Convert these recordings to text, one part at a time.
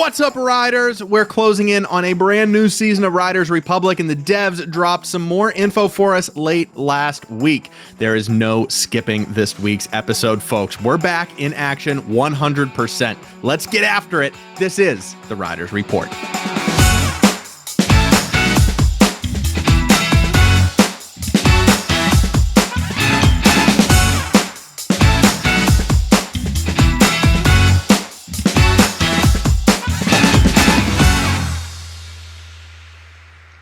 What's up, Riders? We're closing in on a brand new season of Riders Republic, and the devs dropped some more info for us late last week. There is no skipping this week's episode, folks. We're back in action 100%. Let's get after it. This is the Riders Report.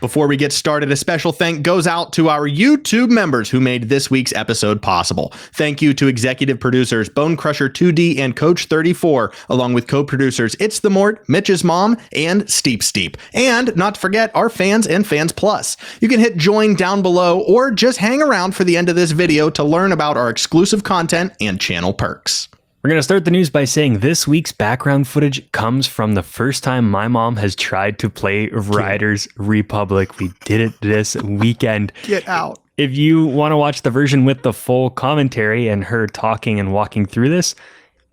Before we get started, a special thank goes out to our YouTube members who made this week's episode possible. Thank you to executive producers Bone Crusher 2D and Coach 34, along with co-producers It's the Mort, Mitch's Mom, and Steep. And not to forget our fans and Fans Plus. You can hit join down below or just hang around for the end of this video to learn about our exclusive content and channel perks. We're going to start the news by saying this week's background footage comes from the first time my mom has tried to play Riders Republic. We did it this weekend. Get out. If you want to watch the version with the full commentary and her talking and walking through this,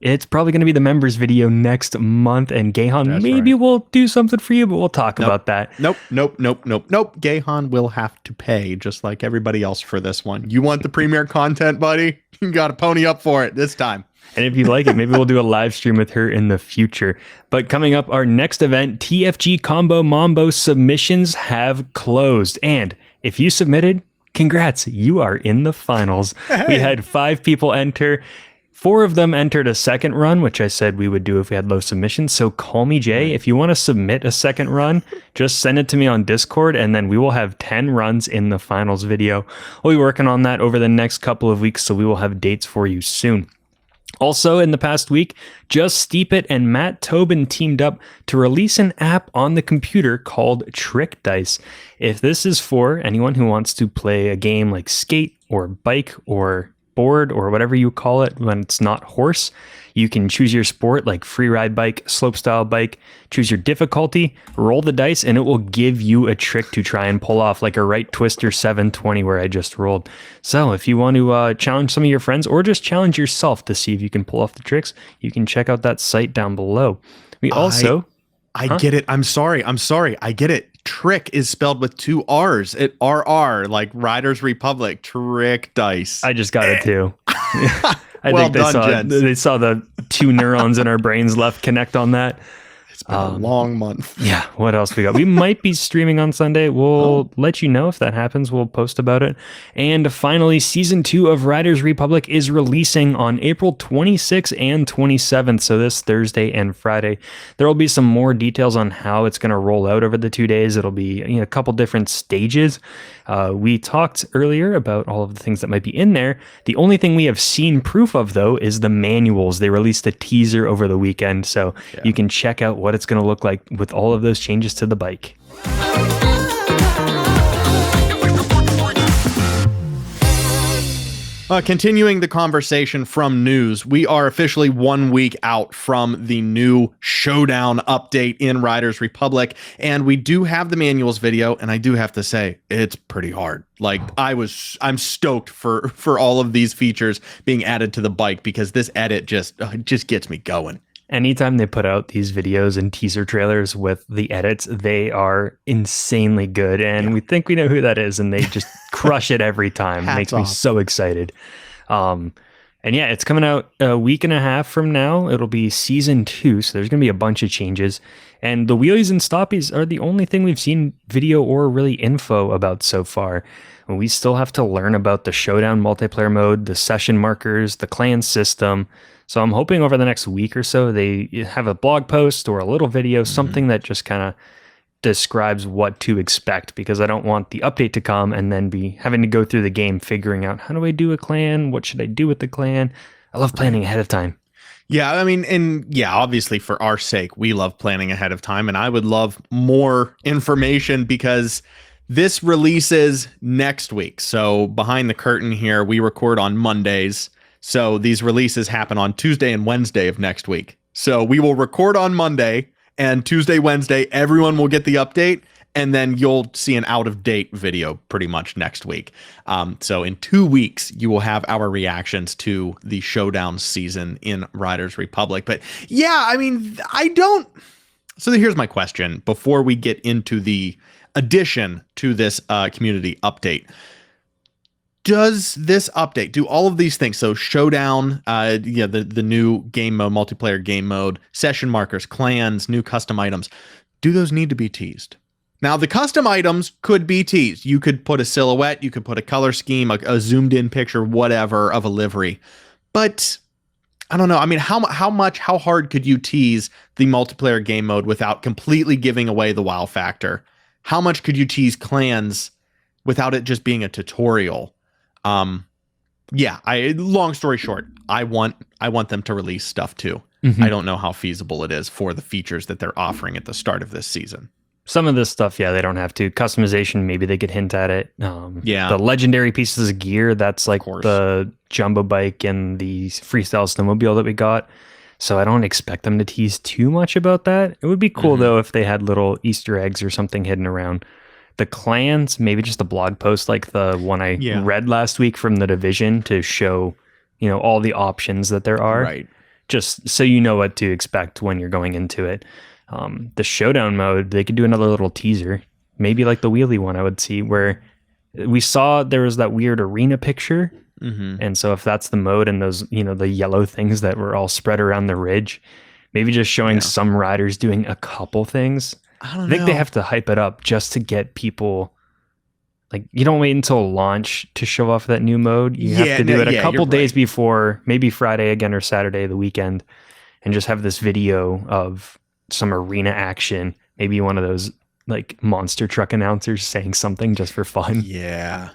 it's probably going to be the members video next month. And Gahan, maybe we'll do something for you, but we'll talk about that. Nope. Gahan will have to pay just like everybody else for this one. You want the premiere content, buddy? You got to pony up for it this time. And if you like it, maybe we'll do a live stream with her in the future. But coming up, our next event, TFG Combo Mambo submissions have closed. And if you submitted, congrats, you are in the finals. Hey. We had 5 people enter. 4 of them entered a second run, which I said we would do if we had low submissions. So call me Jay. If you want to submit a second run, just send it to me on Discord, and then we will have 10 runs in the finals video. We'll be working on that over the next couple of weeks, so we will have dates for you soon. Also, in the past week, Just Steep It and Matt Tobin teamed up to release an app on the computer called Trick Dice. If this is for anyone who wants to play a game like skate or bike or board or whatever you call it when it's not horse, you can choose your sport like free ride bike, slopestyle bike, choose your difficulty, roll the dice, and it will give you a trick to try and pull off, like a right twister 720 where I just rolled. So if you want to challenge some of your friends or just challenge yourself to see if you can pull off the tricks, you can check out that site down below. We also... I get it. I'm sorry. I get it. Trick is spelled with 2 R's. It RR, like Riders Republic. Trick Dice. I just got it too. I well think they saw the 2 neurons in our brains left connect on that. It's been a long month. Yeah. What else we got? We might be streaming on Sunday. We'll let you know if that happens. We'll post about it. And finally, season 2 of Riders Republic is releasing on April 26th and 27th. So this Thursday and Friday. There will be some more details on how it's going to roll out over the 2 days. It'll be a couple different stages. We talked earlier about all of the things that might be in there. The only thing we have seen proof of, though, is the manuals. They released a teaser over the weekend, so you can check out what it's going to look like with all of those changes to the bike. Continuing the conversation from news, we are officially 1 week out from the new Showdown update in Riders Republic, and we do have the manuals video, and I do have to say, it's pretty hard. Like, I'm stoked for all of these features being added to the bike, because this edit just gets me going. Anytime they put out these videos and teaser trailers with the edits, they are insanely good. And we think we know who that is, and they just crush it every time. It makes me so excited. And yeah, it's coming out a week and a half from now. It'll be season 2, so there's going to be a bunch of changes. And the wheelies and stoppies are the only thing we've seen video or really info about so far. We still have to learn about the Showdown multiplayer mode, the session markers, the clan system. So I'm hoping over the next week or so they have a blog post or a little video, something that just kind of describes what to expect, because I don't want the update to come and then be having to go through the game figuring out, how do I do a clan? What should I do with the clan? I love planning ahead of time. Yeah, I mean, and yeah, obviously for our sake, we love planning ahead of time, and I would love more information because this releases next week. So behind the curtain here, we record on Mondays. So these releases happen on Tuesday and Wednesday of next week. So we will record on Monday, and Tuesday, Wednesday, everyone will get the update, and then you'll see an out-of-date video pretty much next week. So in 2 weeks, you will have our reactions to the Showdown season in Riders Republic. But yeah, I mean, So here's my question before we get into the addition to this community update. Does this update do all of these things? So Showdown, the new game mode, multiplayer game mode, session markers, clans, new custom items. Do those need to be teased? Now, the custom items could be teased. You could put a silhouette, you could put a color scheme, a zoomed in picture, whatever of a livery. But I don't know. I mean, how hard could you tease the multiplayer game mode without completely giving away the wow factor? How much could you tease clans without it just being a tutorial? Long story short, I want them to release stuff too. I don't know how feasible it is for the features that they're offering at the start of this season. Some of this stuff, they don't have to. Customization, maybe they could hint at it. The legendary pieces of gear, that's like the jumbo bike and the freestyle snowmobile that we got. So I don't expect them to tease too much about that. It would be cool though if they had little Easter eggs or something hidden around. The clans, maybe just a blog post like the one I read last week from the Division to show, all the options that there are. Right. Just so you know what to expect when you're going into it. The Showdown mode, they could do another little teaser. Maybe like the wheelie one I would see where we saw there was that weird arena picture. And so if that's the mode and those, the yellow things that were all spread around the ridge, maybe just showing some riders doing a couple things. I think they have to hype it up just to get people. Like, you don't wait until launch to show off that new mode. You have to do it a couple days before, maybe Friday again or Saturday, the weekend, and just have this video of some arena action. Maybe one of those like monster truck announcers saying something just for fun. Yeah.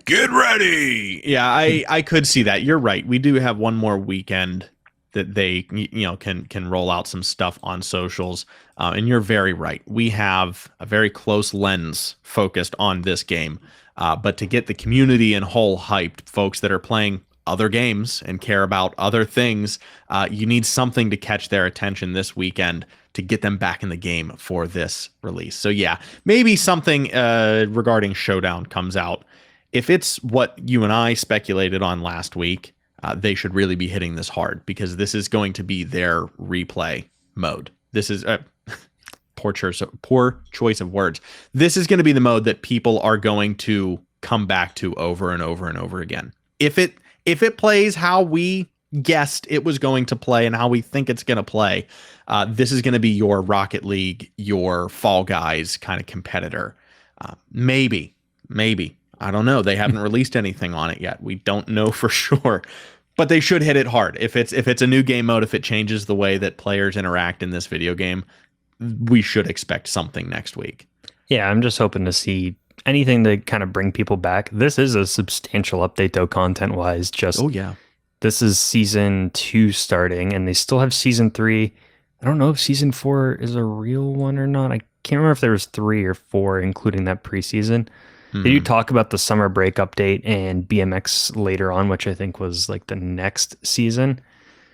Get ready. Yeah, I could see that. You're right. We do have one more weekend that they can roll out some stuff on socials. And you're very right. We have a very close lens focused on this game. But to get the community in whole hyped, folks that are playing other games and care about other things, you need something to catch their attention this weekend to get them back in the game for this release. So yeah, maybe something regarding Showdown comes out. If it's what you and I speculated on last week, they should really be hitting this hard because this is going to be their replay mode. This is poor choice of words. This is going to be the mode that people are going to come back to over and over and over again. If it plays how we guessed it was going to play and how we think it's going to play, this is going to be your Rocket League, your Fall Guys kind of competitor. Maybe. I don't know. They haven't released anything on it yet. We don't know for sure. But they should hit it hard. If it's a new game mode, if it changes the way that players interact in this video game, we should expect something next week. Yeah, I'm just hoping to see anything to kind of bring people back. This is a substantial update, though, content-wise. This is season 2 starting, and they still have season 3. I don't know if season 4 is a real one or not. I can't remember if there was 3 or 4, including that preseason. They do talk about the summer break update and BMX later on, which I think was like the next season.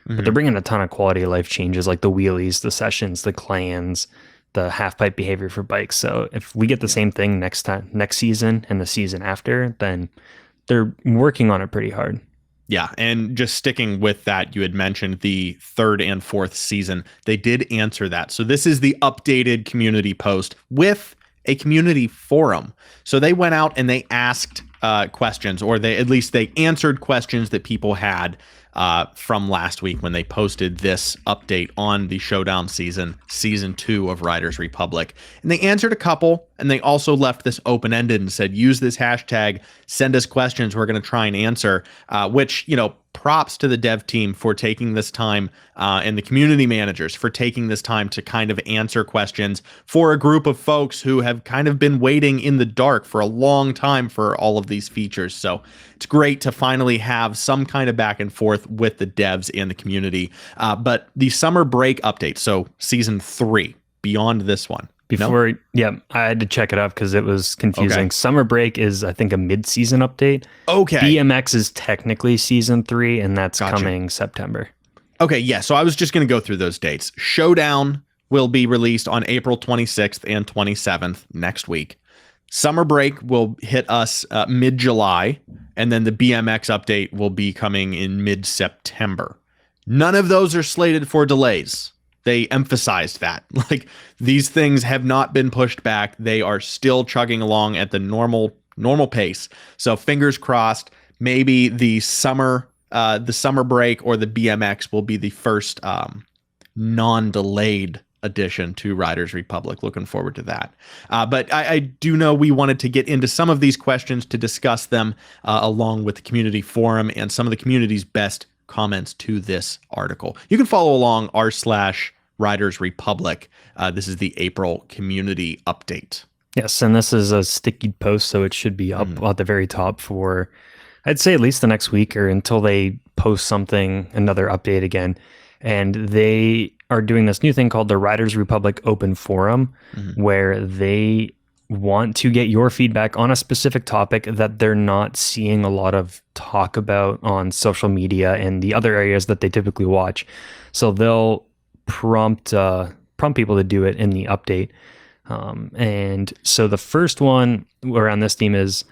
But they're bringing a ton of quality of life changes, like the wheelies, the sessions, the clans, the half pipe behavior for bikes. So if we get the same thing next season and the season after, then they're working on it pretty hard. Yeah, and just sticking with that, you had mentioned the 3rd and 4th season. They did answer that. So this is the updated community post with a community forum. So they went out and they asked questions, or they answered questions that people had from last week when they posted this update on the Showdown season 2 of Riders Republic. And they answered a couple, and they also left this open-ended and said, use this hashtag, send us questions we're going to try and answer, which, props to the dev team for taking this time and the community managers for taking this time to kind of answer questions for a group of folks who have kind of been waiting in the dark for a long time for all of these features. So it's great to finally have some kind of back and forth with the devs and the community. But the summer break update, so season 3, beyond this one. I had to check it up because it was confusing. Okay. Summer break is, I think, a mid-season update. Okay. BMX is technically season 3, and that's coming September. Okay, yeah. So I was just going to go through those dates. Showdown will be released on April 26th and 27th next week. Summer break will hit us mid-July, and then the BMX update will be coming in mid-September. None of those are slated for delays. they emphasized that. Like, these things have not been pushed back. They are still chugging along at the normal pace. So fingers crossed, maybe the summer break or the BMX will be the first non-delayed addition to Riders Republic. Looking forward to that. But I do know we wanted to get into some of these questions to discuss them along with the community forum and some of the community's best comments to this article. You can follow along r/Riders Republic. This is the April community update. Yes, and this is a sticky post, so it should be up at the very top for, I'd say, at least the next week or until they post something, another update again. And they are doing this new thing called the Riders Republic Open Forum, where they want to get your feedback on a specific topic that they're not seeing a lot of talk about on social media and the other areas that they typically watch. So they'll prompt people to do it in the update. And so the first one around this theme is,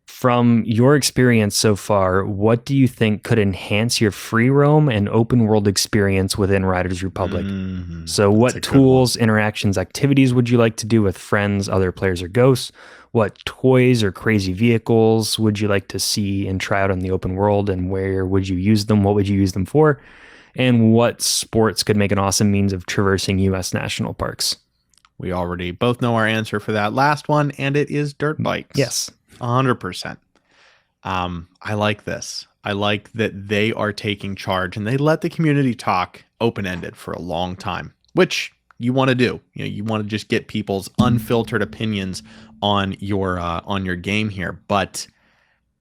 from your experience so far, what do you think could enhance your free roam and open world experience within Riders Republic? So what tools, interactions, activities would you like to do with friends, other players, or ghosts? What toys or crazy vehicles would you like to see and try out in the open world, and where would you use them? What would you use them for? And what sports could make an awesome means of traversing U.S. national parks? We already both know our answer for that last one, and it is dirt bikes. Yes. 100%. I like this. I like that they are taking charge and they let the community talk open-ended for a long time, which you want to do. You know, you want to just get people's unfiltered opinions on your game here. But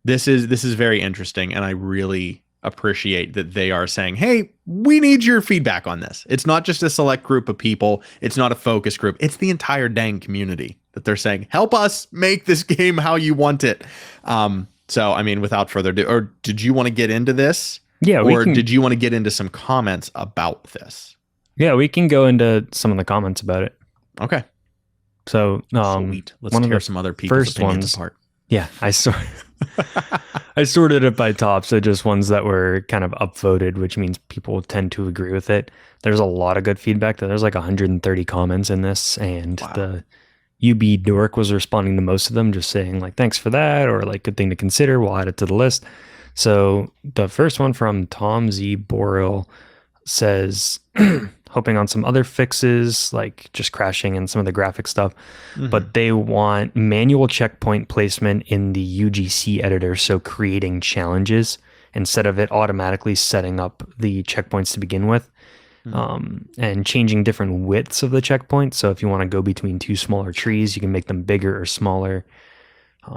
this is very interesting, and I really appreciate that they are saying, hey, we need your feedback on this. It's not just a select group of people. It's not a focus group. It's the entire dang community that they're saying, help us make this game how you want it. So, I mean, without further ado, or did you want to get into this? Yeah. Did you want to get into some comments about this? Yeah, we can go into some of the comments about it. Okay. So, sweet. Let's tear some other people's opinions apart. Yeah, I sorted it by top, so just ones that were kind of upvoted, which means people tend to agree with it. There's a lot of good feedback. There's like 130 comments in this, and the UB Dork was responding to most of them, just saying like, thanks for that, or like, good thing to consider. We'll add it to the list. So the first one from Tom Z. Borrell says, hoping on some other fixes, like just crashing and some of the graphic stuff, but they want manual checkpoint placement in the UGC editor. So creating challenges instead of it automatically setting up the checkpoints to begin with. And changing different widths of the checkpoint. So if you want to go between two smaller trees, you can make them bigger or smaller.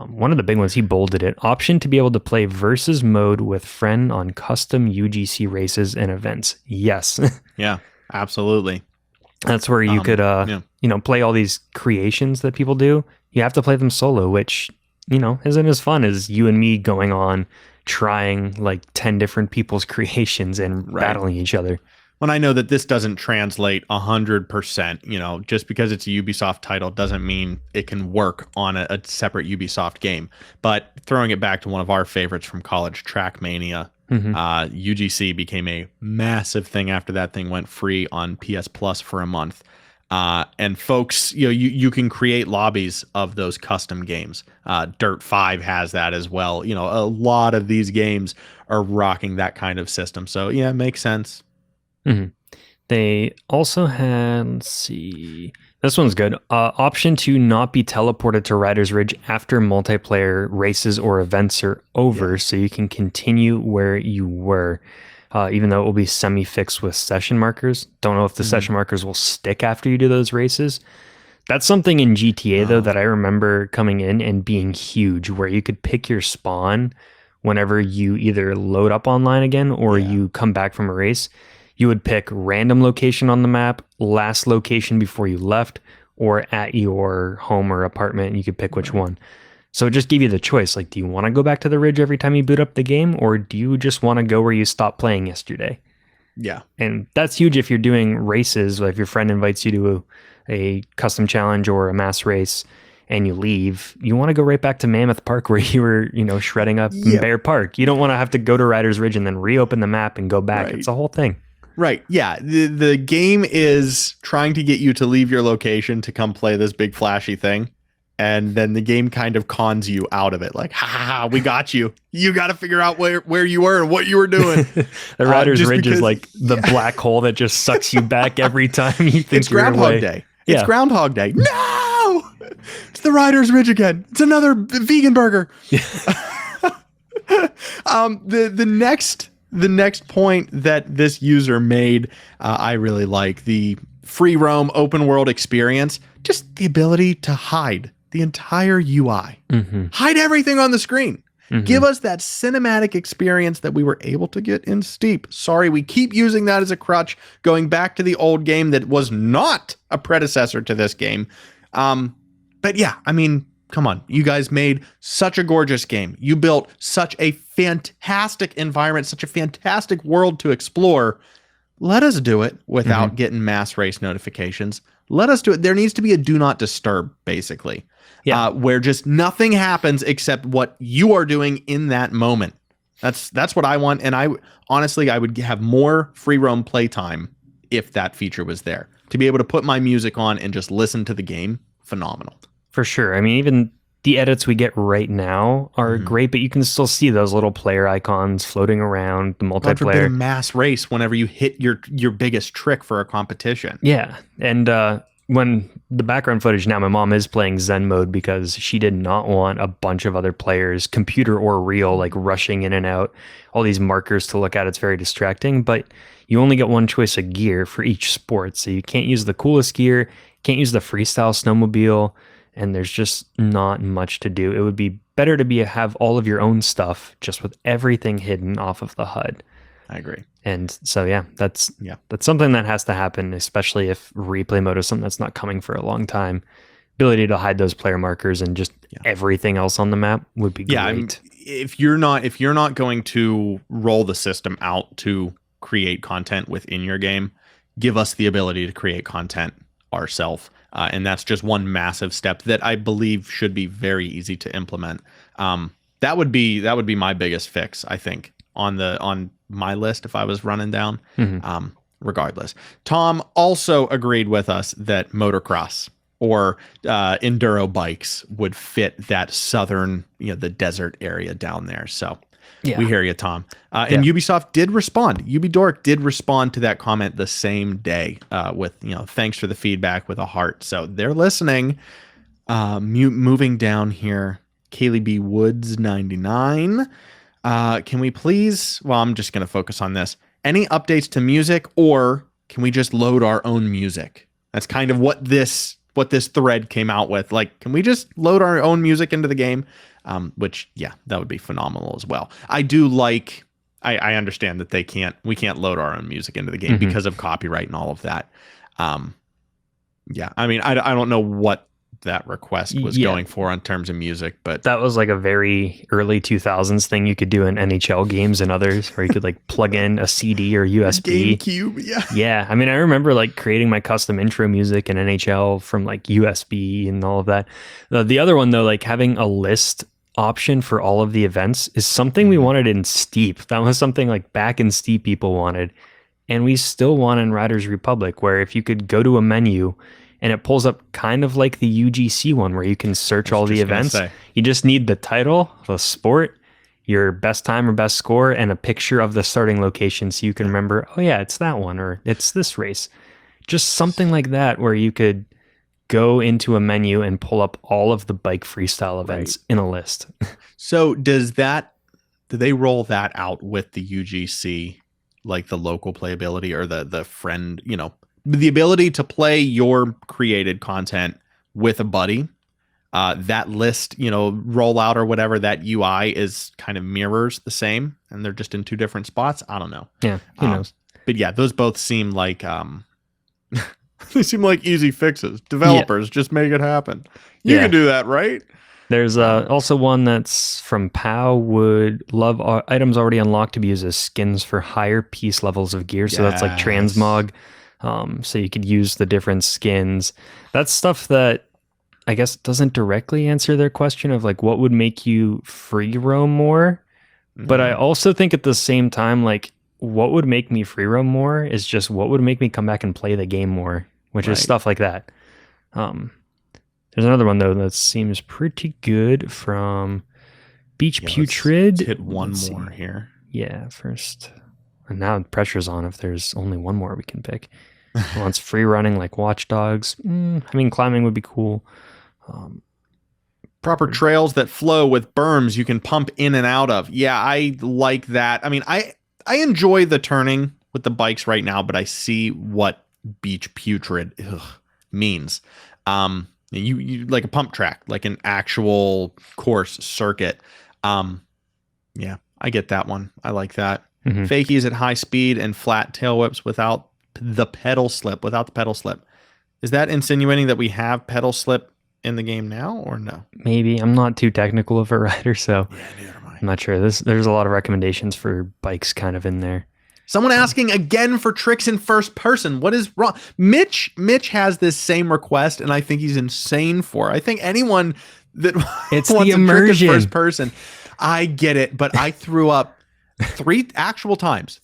One of the big ones, he bolded it. Option to be able to play versus mode with friend on custom UGC races and events. Yes. Yeah, absolutely. That's where you could, play all these creations that people do. You have to play them solo, which, isn't as fun as you and me going on trying like 10 different people's creations and battling each other. When I know that this doesn't translate 100%, just because it's a Ubisoft title doesn't mean it can work on a separate Ubisoft game. But throwing it back to one of our favorites from college, Trackmania, UGC became a massive thing after that thing went free on PS Plus for a month. And folks, you can create lobbies of those custom games. Dirt 5 has that as well. A lot of these games are rocking that kind of system. So yeah, it makes sense. They also had, let's see, this one's good. Option to not be teleported to Riders Ridge after multiplayer races or events are over, so you can continue where you were, even though it will be semi-fixed with session markers. Don't know if the session markers will stick after you do those races. That's something in GTA, though, that I remember coming in and being huge, where you could pick your spawn whenever you either load up online again or you come back from a race. You would pick random location on the map, last location before you left, or at your home or apartment. You could pick which one. So it just gave you the choice. Like, do you want to go back to the ridge every time you boot up the game, or do you just want to go where you stopped playing yesterday? Yeah. And that's huge if you're doing races. Like if your friend invites you to a custom challenge or a mass race and you leave, you want to go right back to Mammoth Park where you were, shredding up in Bear Park. You don't want to have to go to Riders Ridge and then reopen the map and go back. Right. It's a whole thing. Right. Yeah. The game is trying to get you to leave your location to come play this big flashy thing. And then the game kind of cons you out of it. Like, ha ha ha, we got you. You got to figure out where you were and what you were doing. The Rider's Ridge because, is like the black hole that just sucks you back every time you think it's you're Groundhog away. Day. It's Groundhog Day. No! It's the Rider's Ridge again. It's another vegan burger. The next point that this user made, I really like. The free roam open world experience, just the ability to hide the entire UI. Hide everything on the screen. Give us that cinematic experience that we were able to get in Steep. Sorry, we keep using that as a crutch, going back to the old game that was not a predecessor to this game. But yeah, I mean, come on. You guys made such a gorgeous game. You built such a fantastic environment, such a fantastic world to explore. Let us do it without getting mass race notifications. Let us do it. There needs to be a do not disturb, basically, where just nothing happens except what you are doing in that moment. That's what I want. And I would have more free roam playtime if that feature was there. To be able to put my music on and just listen to the game, phenomenal. For sure. I mean, even the edits we get right now are great, but you can still see those little player icons floating around, the God forbid a multiplayer. mass race whenever you hit your biggest trick for a competition. Yeah. And when the background footage now, my mom is playing Zen mode because she did not want a bunch of other players, computer or real, like rushing in and out, all these markers to look at. It's very distracting, but you only get one choice of gear for each sport. So you can't use the coolest gear, can't use the freestyle snowmobile, and there's just not much to do. It would be better to have all of your own stuff, just with everything hidden off of the HUD. I agree. And so, that's something that has to happen, especially if replay mode is something that's not coming for a long time. Ability to hide those player markers and just everything else on the map would be great. Yeah, I mean, if you're not going to roll the system out to create content within your game, give us the ability to create content ourselves. And that's just one massive step that I believe should be very easy to implement. That would be my biggest fix, I think, on my list if I was running down. Regardless, Tom also agreed with us that motocross or enduro bikes would fit that southern, the desert area down there. So we hear you, Tom. And Ubisoft did respond. UbiDork did respond to that comment the same day with, thanks for the feedback with a heart. So they're listening. Moving down here, Kaylee B. Woods 99. Can we please, I'm just going to focus on this. Any updates to music, or can we just load our own music? That's kind of what this thread came out with. Like, can we just load our own music into the game? Which, that would be phenomenal as well. I do like, I understand that we can't load our own music into the game because of copyright and all of that. I mean, I don't know what that request was going for on terms of music, but that was like a very early 2000s thing you could do in NHL games and others, where you could like plug in a CD or USB. GameCube, yeah. I mean, I remember like creating my custom intro music in NHL from like USB and all of that. The other one though, like having a list option for all of the events is something we wanted in Steep. That was something like back in Steep people wanted, and we still want in Riders Republic, where if you could go to a menu and it pulls up kind of like the UGC one where you can search all the events. You just need the title, the sport, your best time or best score, and a picture of the starting location so you can remember, oh yeah, it's that one, or it's this race. Just something like that where you could go into a menu and pull up all of the bike freestyle events in a list. So do they roll that out with the UGC, like the local playability or the friend, the ability to play your created content with a buddy, that list, rollout or whatever, that UI is kind of mirrors the same, and they're just in two different spots. I don't know. Yeah, who knows? But yeah, those both seem like they seem like easy fixes. Developers, just make it happen. You can do that, right? There's also one that's from POW, would love items already unlocked to be used as skins for higher piece levels of gear. So that's like transmog. So you could use the different skins. That's stuff that I guess doesn't directly answer their question of like what would make you free roam more. But I also think at the same time, like, what would make me free roam more is just what would make me come back and play the game more, which is stuff like that. There's another one though that seems pretty good from Beach Putrid. Let's hit one more here. Yeah, first. And now pressure's on if there's only one more we can pick. Wants free running like Watch Dogs. Climbing would be cool. Proper trails that flow with berms you can pump in and out of. Yeah, I like that. I mean, I enjoy the turning with the bikes right now, but I see what Beach Putrid means. You like a pump track, like an actual course circuit. Yeah, I get that one. I like that. Fakies at high speed and flat tail whips without the pedal slip. Is that insinuating that we have pedal slip in the game now or no? Maybe. I'm not too technical of a rider, so yeah, neither am I. I'm not sure. There's a lot of recommendations for bikes kind of in there. Someone asking again for tricks in first person. What is wrong? Mitch has this same request, and I think he's insane for it. I think anyone that it's wants the immersion a trick in first person, I get it, but I threw up three times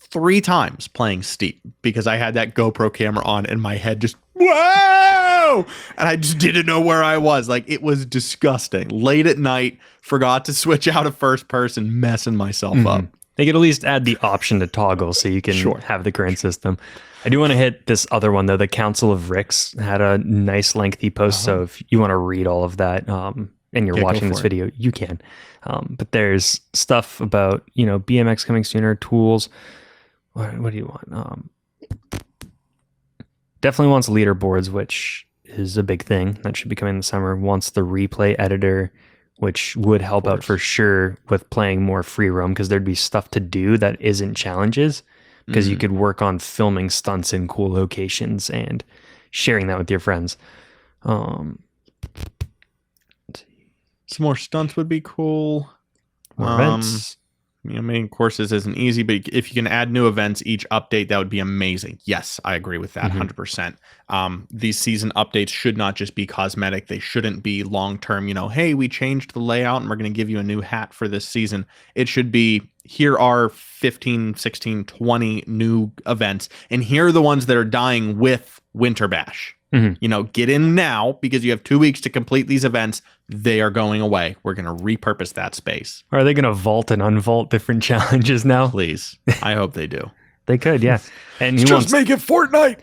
playing Steep because I had that GoPro camera on and my head just whoa, and I just didn't know where I was. Like, it was disgusting. Late at night, forgot to switch out of first person, messing myself up. They could at least add the option to toggle so you can have the current system. I do want to hit this other one though. The Council of Ricks had a nice lengthy post, so if you want to read all of that and you're watching this video, you can. But there's stuff about, BMX coming sooner, tools. What do you want? Definitely wants leaderboards, which is a big thing. That should be coming in the summer. Wants the replay editor, which would help out for sure with playing more free roam because there'd be stuff to do that isn't challenges because you could work on filming stunts in cool locations and sharing that with your friends. Some more stunts would be cool. Events. Making courses isn't easy, but if you can add new events each update, that would be amazing. Yes, I agree with that 100%. These season updates should not just be cosmetic. They shouldn't be long-term, hey, we changed the layout and we're going to give you a new hat for this season. It should be, here are 15, 16, 20 new events, and here are the ones that are dying with Winter Bash. Get in now because you have 2 weeks to complete these events. They are going away. We're going to repurpose that space. Are they going to vault and unvault different challenges now? Please. I hope they do. They could, yeah. And he just make it Fortnite.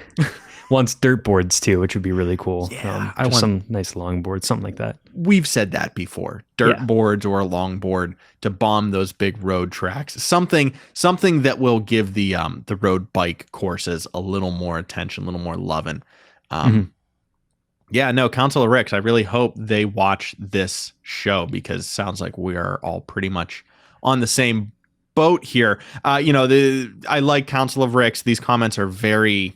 Wants dirt boards too, which would be really cool. Yeah, I want some nice longboards, something like that. We've said that before. Dirt boards or a longboard to bomb those big road tracks. Something that will give the road bike courses a little more attention, a little more loving. Yeah, no, Council of Ricks, I really hope they watch this show because it sounds like we are all pretty much on the same boat here. I like Council of Ricks. These comments are very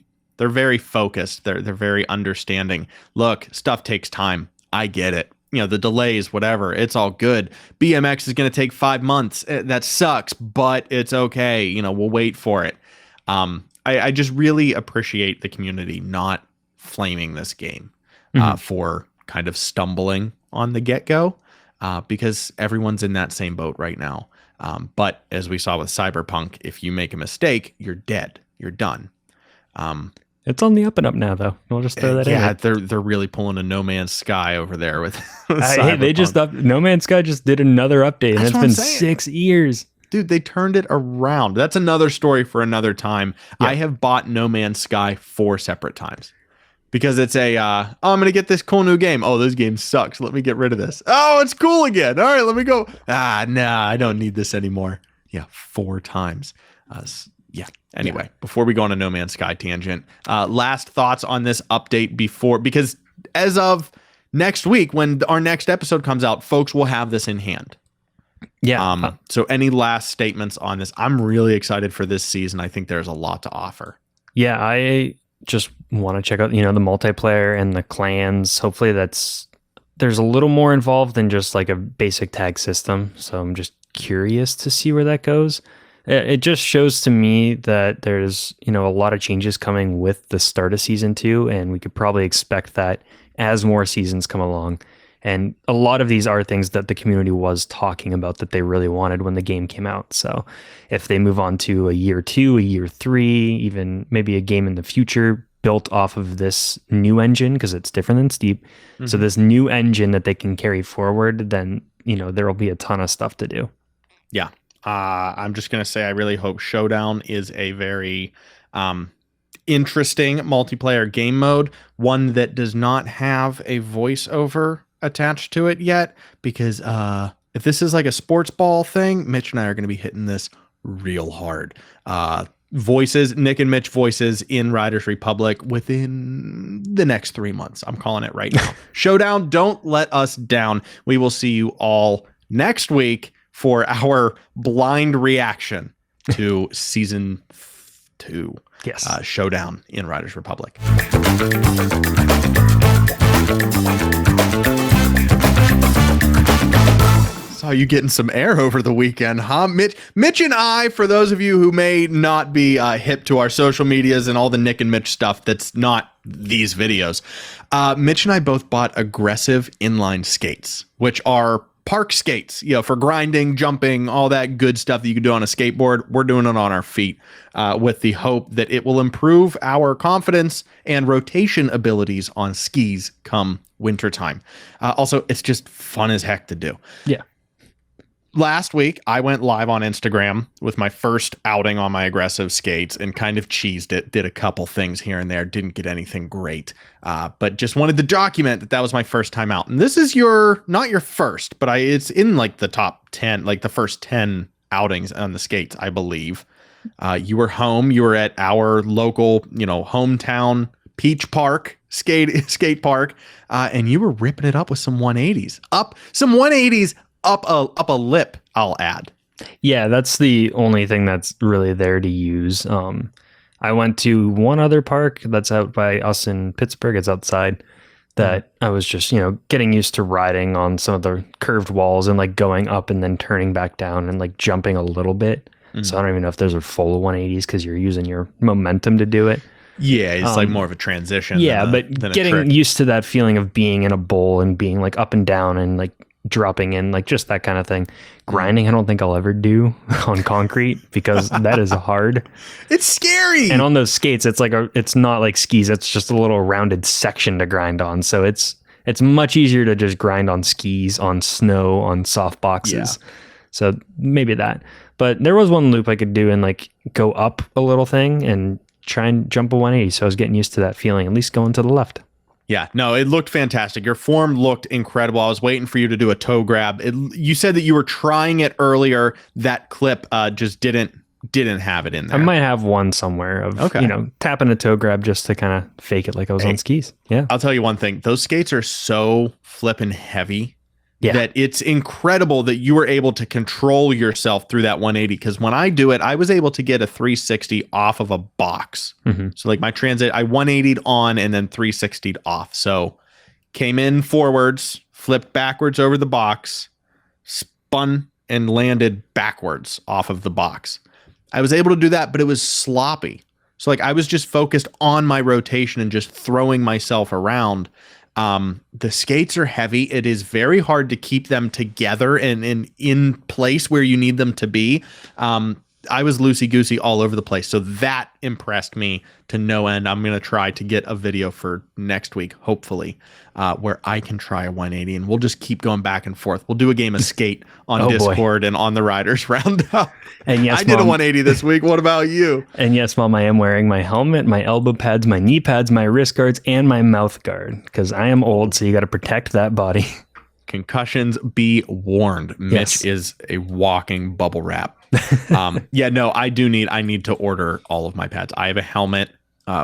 focused. They're very understanding. Look, stuff takes time. I get it. The delays, whatever, it's all good. BMX is going to take 5 months. That sucks, but it's okay. We'll wait for it. I just really appreciate the community not flaming this game for kind of stumbling on the get-go because everyone's in that same boat right now. But as we saw with Cyberpunk, if you make a mistake, you're dead. You're done. It's on the up and up now, though. We'll just throw that in. Yeah, they're really pulling a No Man's Sky over there with hey, they just No Man's Sky just did another update, and it's been 6 years. Dude, they turned it around. That's another story for another time. Yeah. I have bought No Man's Sky 4 separate times. Because it's I'm going to get this cool new game. Oh, this game sucks. Let me get rid of this. Oh, it's cool again. All right, let me go. Nah, I don't need this anymore. Yeah, 4 times. Anyway, before we go on a No Man's Sky tangent, last thoughts on this update because as of next week, when our next episode comes out, folks will have this in hand. Yeah. So any last statements on this? I'm really excited for this season. I think there's a lot to offer. Yeah, I just want to check out, the multiplayer and the clans. Hopefully there's a little more involved than just like a basic tag system. So I'm just curious to see where that goes. It just shows to me that there's, a lot of changes coming with the start of season 2, and we could probably expect that as more seasons come along. And a lot of these are things that the community was talking about that they really wanted when the game came out. So if they move on to a year 2, a year 3, even maybe a game in the future built off of this new engine, because it's different than Steep. Mm-hmm. So this new engine that they can carry forward, then, there will be a ton of stuff to do. Yeah. I'm just going to say I really hope Showdown is a very interesting multiplayer game mode, one that does not have a voiceover attached to it yet, because if this is like a sports ball thing, Mitch and I are going to be hitting this real hard. Voices, Nick and Mitch voices in Riders Republic within the next 3 months. I'm calling it right now. Showdown, don't let us down. We will see you all next week for our blind reaction to season 2. Yes. Showdown in Riders Republic. Saw you getting some air over the weekend, huh? Mitch and I, for those of you who may not be hip to our social medias and all the Nick and Mitch stuff that's not these videos, Mitch and I both bought aggressive inline skates, which are park skates, for grinding, jumping, all that good stuff that you can do on a skateboard. We're doing it on our feet with the hope that it will improve our confidence and rotation abilities on skis come wintertime. Also, it's just fun as heck to do. Yeah. Last week, I went live on Instagram with my first outing on my aggressive skates and kind of cheesed it, did a couple things here and there, didn't get anything great, but just wanted to document that was my first time out. And this is not your first, but it's in like the top 10, like the first 10 outings on the skates, I believe. You were home, you were at our local, hometown Peach Park, skate park, and you were ripping it up with some 180s. Up a lip, I'll add. Yeah, that's the only thing that's really there to use. I went to one other park that's out by us in Pittsburgh. It's outside that I was just, getting used to riding on some of the curved walls and like going up and then turning back down and like jumping a little bit. So I don't even know if those are full 180s because you're using your momentum to do it. Yeah, it's like more of a transition. Yeah, but getting used to that feeling of being in a bowl and being like up and down and like dropping in, like just that kind of thing. Grinding, I don't think I'll ever do on concrete because that is hard. It's scary. And on those skates, it's like it's not like skis. It's just a little rounded section to grind on. So it's much easier to just grind on skis, on snow, on soft boxes. Yeah. So maybe that. But there was one loop I could do and like go up a little thing and try and jump a 180. So I was getting used to that feeling, at least going to the left. Yeah, no, it looked fantastic. Your form looked incredible. I was waiting for you to do a toe grab. You said that you were trying it earlier. That clip just didn't have it in there. I might have one somewhere of, tapping a toe grab just to kind of fake it like I was on skis. Yeah. I'll tell you one thing. Those skates are so flippin' heavy that it's incredible that you were able to control yourself through that 180. Because when I do it, I was able to get a 360 off of a box. So like my transit, I 180'd on and then 360'd off. So came in forwards, flipped backwards over the box, spun and landed backwards off of the box. I was able to do that, but it was sloppy. So like I was just focused on my rotation and just throwing myself around. The skates are heavy. It is very hard to keep them together and in place where you need them to be. I was loosey-goosey all over the place. So that impressed me to no end. I'm going to try to get a video for next week, hopefully, where I can try a 180 and we'll just keep going back and forth. We'll do a game of skate on Discord and on the Riders Roundup. And yes, I did a 180 this week. What about you? And yes, Mom, I am wearing my helmet, my elbow pads, my knee pads, my wrist guards, and my mouth guard because I am old. So you got to protect that body. Concussions, be warned. Mitch is a walking bubble wrap. I need to order all of my pads. I have a helmet,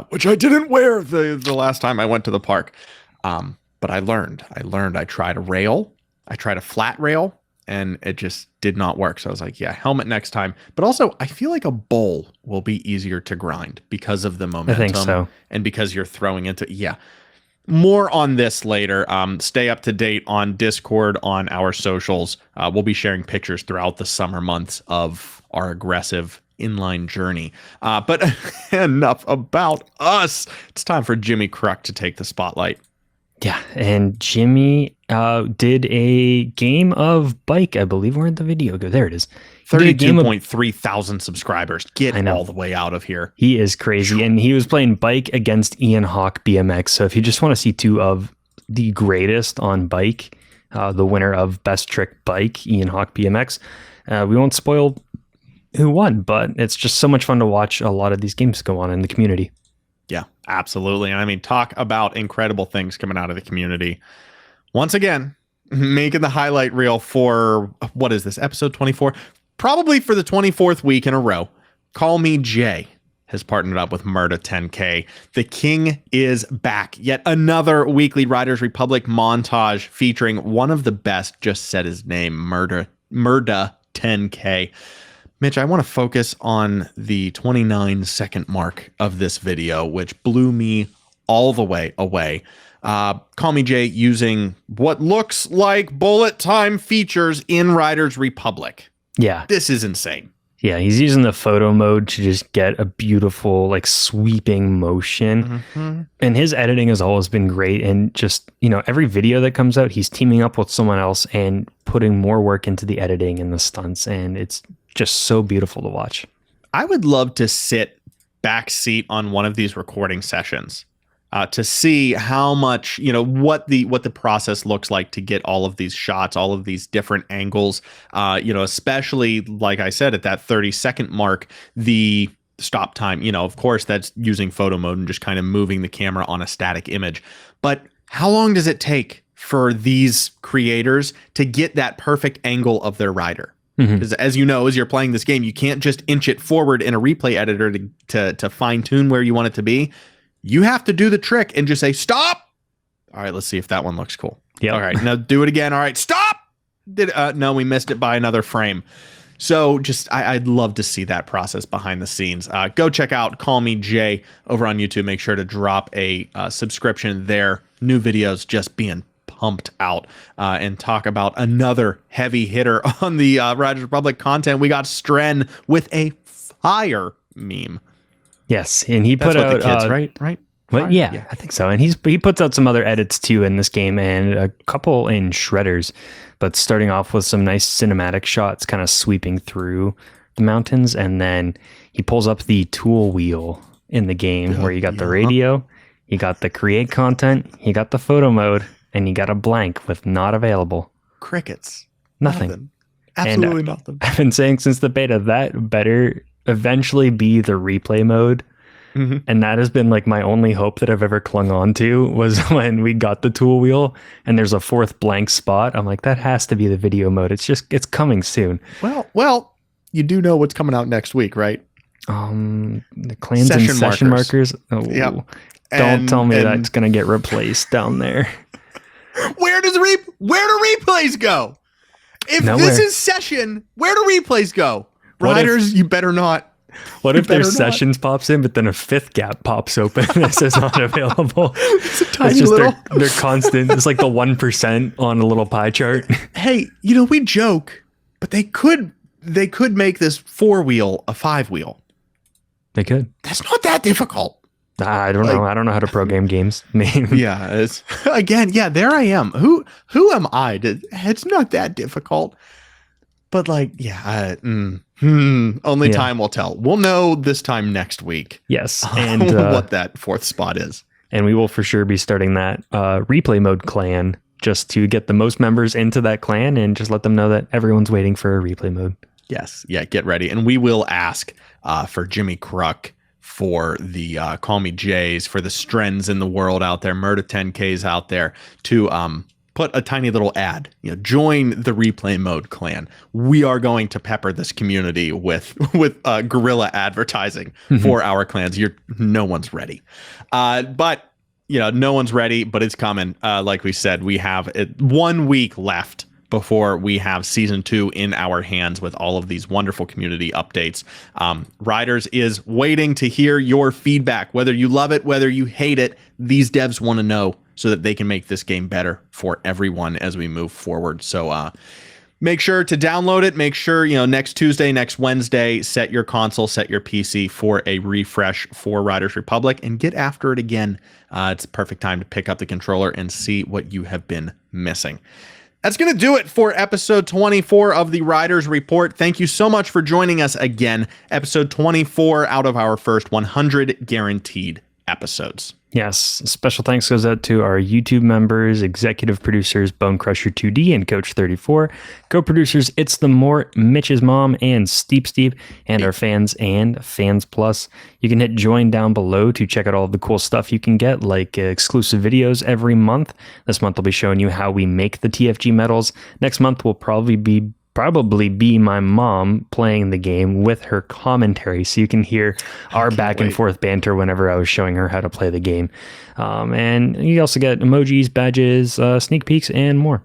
which I didn't wear the last time I went to the park. But I learned. I tried a rail. I tried a flat rail and it just did not work. So I was like, helmet next time. But also I feel like a bowl will be easier to grind because of the momentum. I think so. And because you're throwing into, more on this later. Stay up to date on Discord, on our socials. We'll be sharing pictures throughout the summer months of our aggressive inline journey. But enough about us. It's time for Jimmy Kruk to take the spotlight. Yeah, and Jimmy did a game of bike, I believe. Where'd the video go? There it is. He did a game of- 32.3 thousand subscribers. Get all the way out of here. He is crazy. And he was playing bike against Ian Hawk BMX. So if you just want to see two of the greatest on bike, the winner of Best Trick Bike, Ian Hawk BMX, we won't spoil who won, but it's just so much fun to watch a lot of these games go on in the community. Yeah, absolutely. And I mean, talk about incredible things coming out of the community. Once again, making the highlight reel for, what is this, episode 24? Probably for the 24th week in a row. Call Me Jay has partnered up with Murda 10K. The king is back. Yet another weekly Riders Republic montage featuring one of the best, just said his name, Murda 10K. Mitch, I want to focus on the 29-second mark of this video, which blew me all the way away. Call Me Jay using what looks like bullet time features in Riders Republic. Yeah. This is insane. Yeah, he's using the photo mode to just get a beautiful, like, sweeping motion. Mm-hmm. And his editing has always been great. And just, every video that comes out, he's teaming up with someone else and putting more work into the editing and the stunts. And it's just so beautiful to watch. I would love to sit backseat on one of these recording sessions to see how much, what the process looks like to get all of these shots, all of these different angles, especially, like I said, at that 30-second mark, the stop time, of course, that's using photo mode and just kind of moving the camera on a static image. But how long does it take for these creators to get that perfect angle of their rider? Because as you know, as you're playing this game, you can't just inch it forward in a replay editor to fine tune where you want it to be. You have to do the trick and just say, stop. All right, let's see if that one looks cool. Yeah. All right, now do it again. All right, stop. No, we missed it by another frame. So I'd love to see that process behind the scenes. Go check out Call Me Jay over on YouTube. Make sure to drop a subscription there. New videos just being pumped out, and talk about another heavy hitter on the Riders Republic content. We got Stren with a fire meme. Yes, and he put out the kids, right? Well, yeah, I think so. And he puts out some other edits too in this game, and a couple in shredders. But starting off with some nice cinematic shots, kind of sweeping through the mountains, and then he pulls up the tool wheel in the game where you got the radio, you got the create content, you got the photo mode, and you got a blank with not available. Crickets. Nothing. Absolutely nothing. I've been saying since the beta that better eventually be the replay mode. Mm-hmm. And that has been like my only hope that I've ever clung on to, was when we got the tool wheel and there's a fourth blank spot. I'm like, that has to be the video mode. It's coming soon. Well, you do know what's coming out next week, right? The clans and session markers. Oh, yep. Don't tell me that's going to get replaced down there. Where do replays go? If this is session, where do replays go? Riders, you better not. What if their sessions pops in, but then a fifth gap pops open and it says not available? It's a tiny just little. They're constant. It's like the 1% on a little pie chart. Hey, we joke, but they could make this 4-wheel a 5-wheel. They could. That's not that difficult. I don't know. I don't know how to pro game games. Yeah. It's, again, yeah, there I am. Who am I? It's not that difficult. But only time will tell. We'll know this time next week. Yes. And what that fourth spot is. And we will for sure be starting that replay mode clan, just to get the most members into that clan and just let them know that everyone's waiting for a replay mode. Yes. Yeah. Get ready. And we will ask for Jimmy Kruk, for the Call Me Jays, for the Strens in the world out there, Murda 10Ks out there, to put a tiny little ad, join the replay mode clan. We are going to pepper this community with guerrilla advertising for our clans. No one's ready. But no one's ready, but it's coming. Like we said, we have 1 week left before we have season 2 in our hands with all of these wonderful community updates. Riders is waiting to hear your feedback, whether you love it, whether you hate it. These devs want to know, so that they can make this game better for everyone as we move forward. So Make sure to download it. Make sure, next Tuesday, next Wednesday, set your console, set your PC for a refresh for Riders Republic and get after it again. It's a perfect time to pick up the controller and see what you have been missing. That's going to do it for episode 24 of the Riders Report. Thank you so much for joining us again. Episode 24 out of our first 100 guaranteed episodes. Yes, special thanks goes out to our YouTube members, executive producers Bone Crusher 2D and Coach 34, co-producers It's the Mort, Mitch's mom, and Steep Steve, and our fans and Fans Plus. You can hit join down below to check out all of the cool stuff you can get, like exclusive videos every month. This month I'll be showing you how we make the TFG medals. Next month will probably be my mom playing the game with her commentary, so you can hear our back and forth banter whenever I was showing her how to play the game. And you also get emojis, badges, sneak peeks, and more.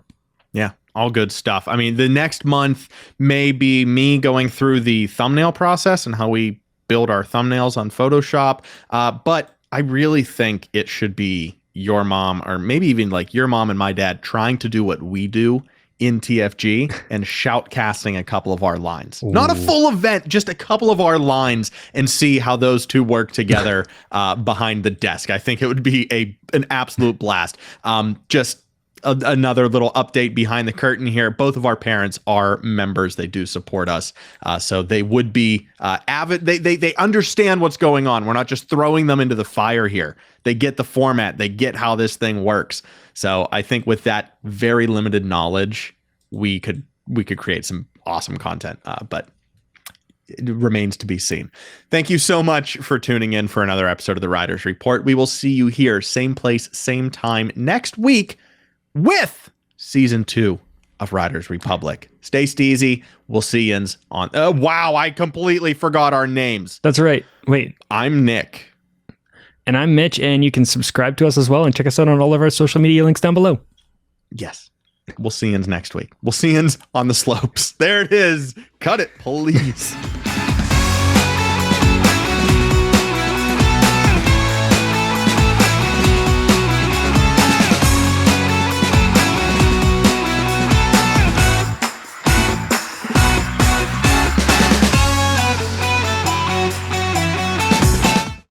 Yeah, all good stuff. I mean, the next month may be me going through the thumbnail process and how we build our thumbnails on Photoshop, but I really think it should be your mom, or maybe even like your mom and my dad, trying to do what we do in TFG and shoutcasting a couple of our lines. Ooh. Not a full event, just a couple of our lines, and see how those two work together behind the desk. I think it would be an absolute blast. Just another little update behind the curtain here. Both of our parents are members. They do support us. So they would be avid. They understand what's going on. We're not just throwing them into the fire here. They get the format. They get how this thing works. So I think with that very limited knowledge, we could create some awesome content, but it remains to be seen. Thank you so much for tuning in for another episode of the Riders Report. We will see you here, same place, same time next week with season 2 of Riders Republic. Stay steezy. We'll see yous on. Wow, I completely forgot our names. That's right. Wait, I'm Nick. And I'm Mitch, and you can subscribe to us as well and check us out on all of our social media links down below. Yes. We'll see yous next week. We'll see yous on the slopes. There it is. Cut it, please.